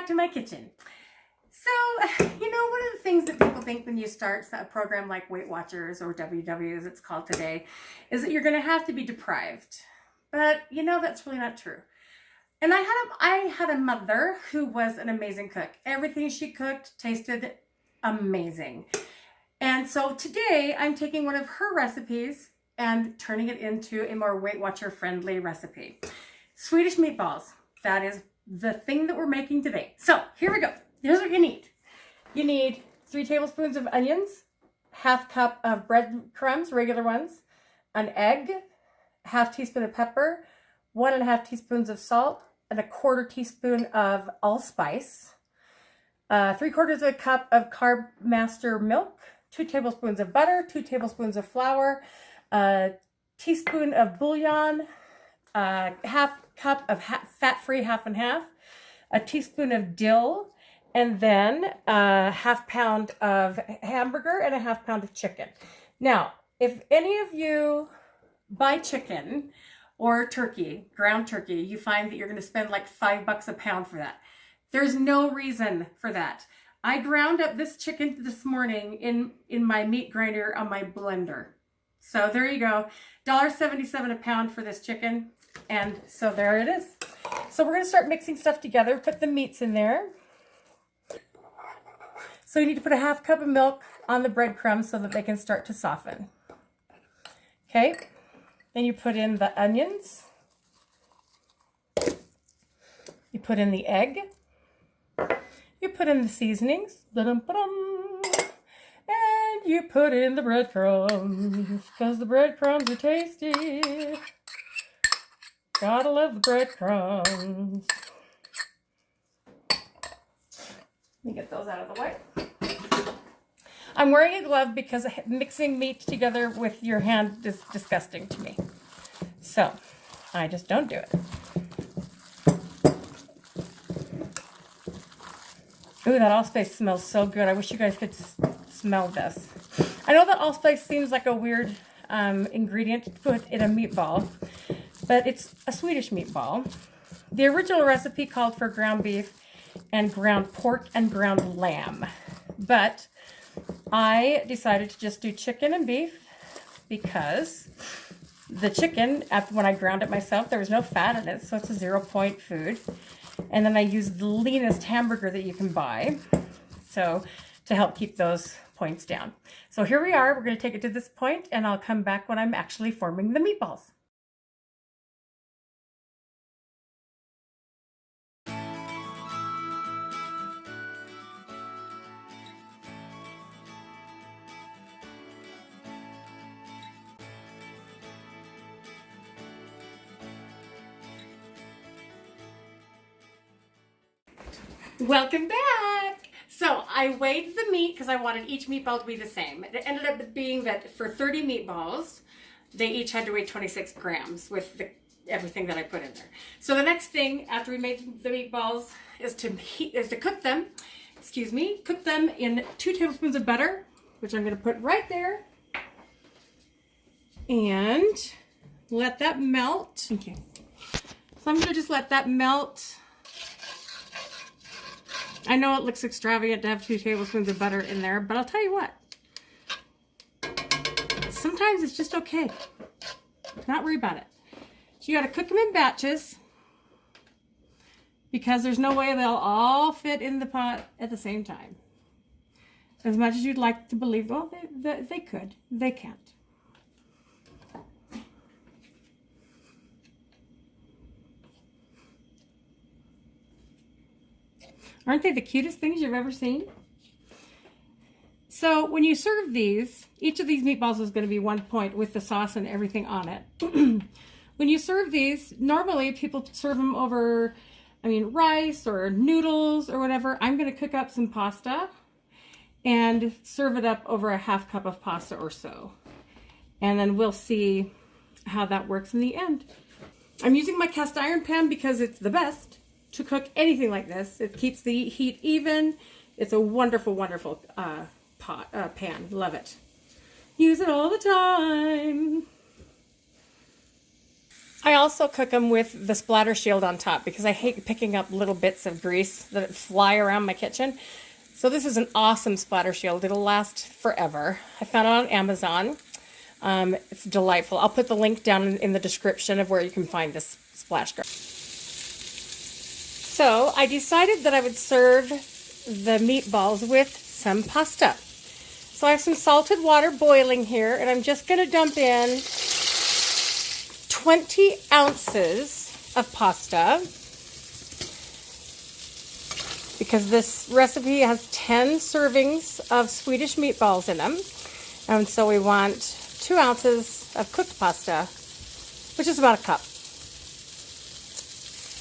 to my kitchen. So, one of the things that people think when you start a program like Weight Watchers or WW as it's called today, is that you're going to have to be deprived. But, that's really not true. And I had a mother who was an amazing cook. Everything she cooked tasted amazing. And so today I'm taking one of her recipes and turning it into a more Weight Watcher friendly recipe. Swedish meatballs. That is the thing that we're making today. So here we go. Here's what you need. You need 3 tablespoons of onions, half cup of breadcrumbs, regular ones, an egg, half teaspoon of pepper, 1.5 teaspoons of salt, and 1/4 teaspoon of allspice, 3/4 of a cup of Carb Master milk, 2 tablespoons of butter, 2 tablespoons of flour, a teaspoon of bouillon, half cup of fat-free half and half, a teaspoon of dill, and then a half pound of hamburger and a half pound of chicken. Now, if any of you buy chicken or turkey, ground turkey, you find that you're going to spend like $5 a pound for that. There's no reason for that. I ground up this chicken this morning in my meat grinder on my blender. So there you go. $1.77 a pound for this chicken. And so there it is. So we're going to start mixing stuff together. Put the meats in there. So you need to put a half cup of milk on the breadcrumbs so that they can start to soften. Okay. Then you put in the onions. You put in the egg. You put in the seasonings. And you put in the breadcrumbs because the breadcrumbs are tasty. Gotta love the breadcrumbs. Let me get those out of the way. I'm wearing a glove because mixing meat together with your hand is disgusting to me. So, I just don't do it. Ooh, that allspice smells so good. I wish you guys could smell this. I know that allspice seems like a weird ingredient to put in a meatball, but it's a Swedish meatball. The original recipe called for ground beef and ground pork and ground lamb, but I decided to just do chicken and beef because the chicken, when I ground it myself, there was no fat in it, so it's a 0-point food. And then I used the leanest hamburger that you can buy, so to help keep those points down. So here we are. We're going to take it to this point, and I'll come back when I'm actually forming the meatballs. Welcome back! So I weighed the meat because I wanted each meatball to be the same. It ended up being that for 30 meatballs, they each had to weigh 26 grams with everything that I put in there. So the next thing after we made the meatballs is to cook them. Cook them in 2 tablespoons of butter, which I'm going to put right there, and let that melt. Okay. So I'm going to just let that melt. I know it looks extravagant to have 2 tablespoons of butter in there, but I'll tell you what. Sometimes it's just okay. Not worry about it. So you got to cook them in batches because there's no way they'll all fit in the pot at the same time. As much as you'd like to believe, well, they could. They can't. Aren't they the cutest things you've ever seen? So when you serve these, each of these meatballs is going to be 1 point with the sauce and everything on it. When you serve these, normally people serve them over, rice or noodles or whatever. I'm going to cook up some pasta and serve it up over a half cup of pasta or so. And then we'll see how that works in the end. I'm using my cast iron pan because it's the best to cook anything like this. It keeps the heat even. It's a wonderful, wonderful pan. Love it. Use it all the time. I also cook them with the splatter shield on top because I hate picking up little bits of grease that fly around my kitchen. So this is an awesome splatter shield. It'll last forever. I found it on Amazon. It's delightful. I'll put the link down in the description of where you can find this Splash Guard. So I decided that I would serve the meatballs with some pasta. So I have some salted water boiling here, and I'm just going to dump in 20 ounces of pasta because this recipe has 10 servings of Swedish meatballs in them. And so we want 2 ounces of cooked pasta, which is about a cup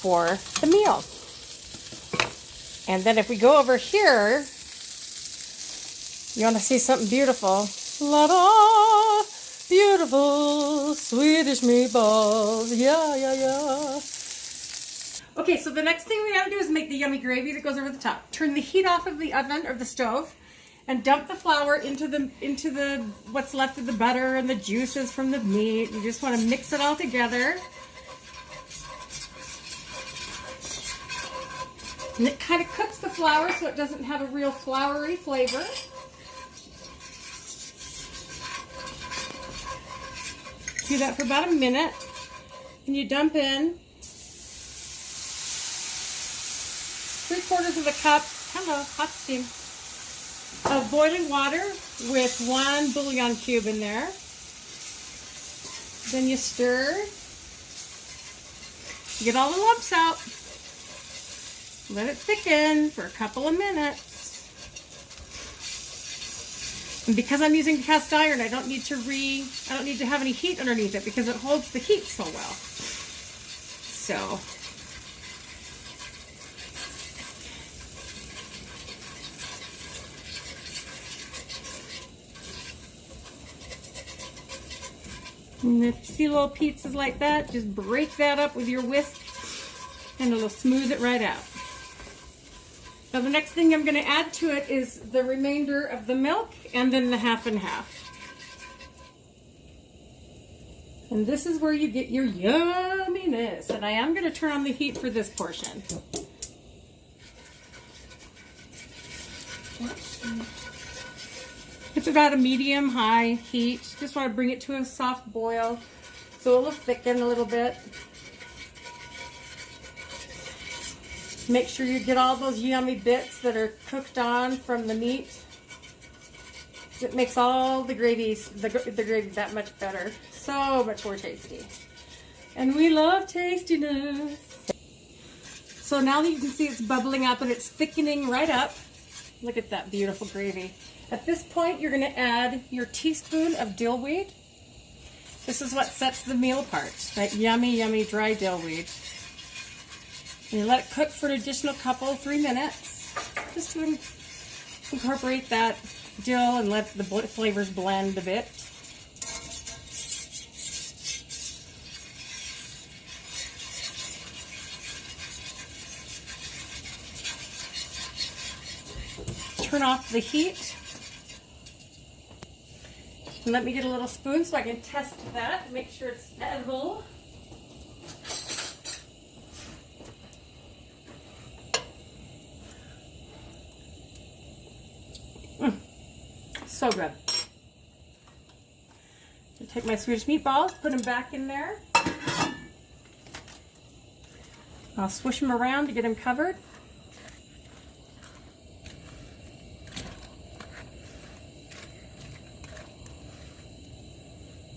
for the meal. And then if we go over here, you want to see something beautiful. La-da! Beautiful Swedish meatballs. Yeah, yeah, yeah. Okay, so the next thing we gotta do is make the yummy gravy that goes over the top. Turn the heat off of the oven or the stove and dump the flour into the what's left of the butter and the juices from the meat. You just want to mix it all together. And it kind of cooks the flour so it doesn't have a real floury flavor. Do that for about a minute, and you dump in 3/4 of a cup, hello, hot steam, of boiling water with 1 bouillon cube in there. Then you stir, get all the lumps out, let it thicken for a couple of minutes. And because I'm using cast iron, I don't need to have any heat underneath it because it holds the heat so well. So and if you see little pieces like that, just break that up with your whisk and it'll smooth it right out. Now the next thing I'm going to add to it is the remainder of the milk and then the half and half. And this is where you get your yumminess. And I am going to turn on the heat for this portion. It's about a medium-high heat. Just want to bring it to a soft boil so it'll thicken a little bit. Make sure you get all those yummy bits that are cooked on from the meat. It makes all the gravy that much better. So much more tasty. And we love tastiness. So now that you can see it's bubbling up and it's thickening right up. Look at that beautiful gravy. At this point, you're going to add your teaspoon of dill weed. This is what sets the meal apart. That yummy, yummy dry dill weed. And you let it cook for an additional 3 minutes, just to incorporate that dill and let the flavors blend a bit. Turn off the heat. And let me get a little spoon so I can test that, make sure it's edible. So good. I'll take my Swedish meatballs, put them back in there. I'll swish them around to get them covered.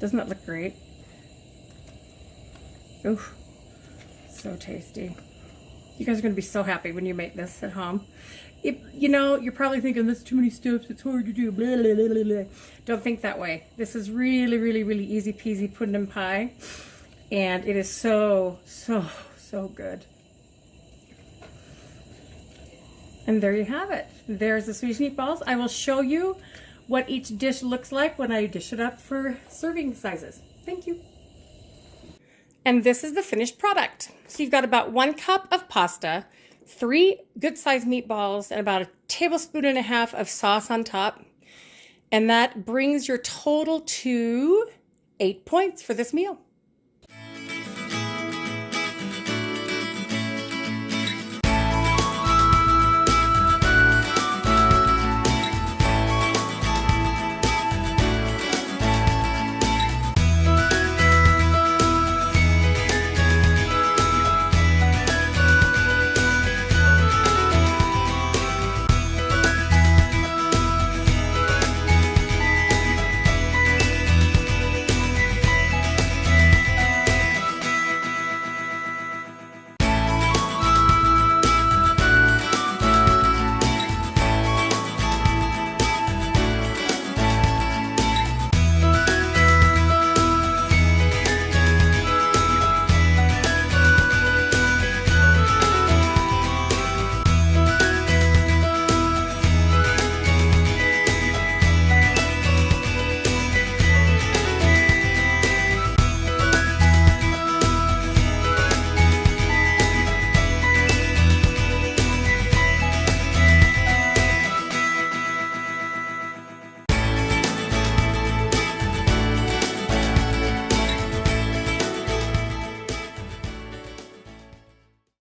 Doesn't it look great? Oof, so tasty. You guys are going to be so happy when you make this at home. You know, you're probably thinking, this is too many steps, it's hard to do, blah, blah, blah, blah. Don't think that way. This is really, really, really easy peasy pudding pie. And it is so, so, so good. And there you have it. There's the Swedish meatballs. I will show you what each dish looks like when I dish it up for serving sizes. Thank you. And this is the finished product. So you've got about 1 cup of pasta, 3 good-sized meatballs, and about 1.5 tablespoons of sauce on top. And that brings your total to 8 points for this meal.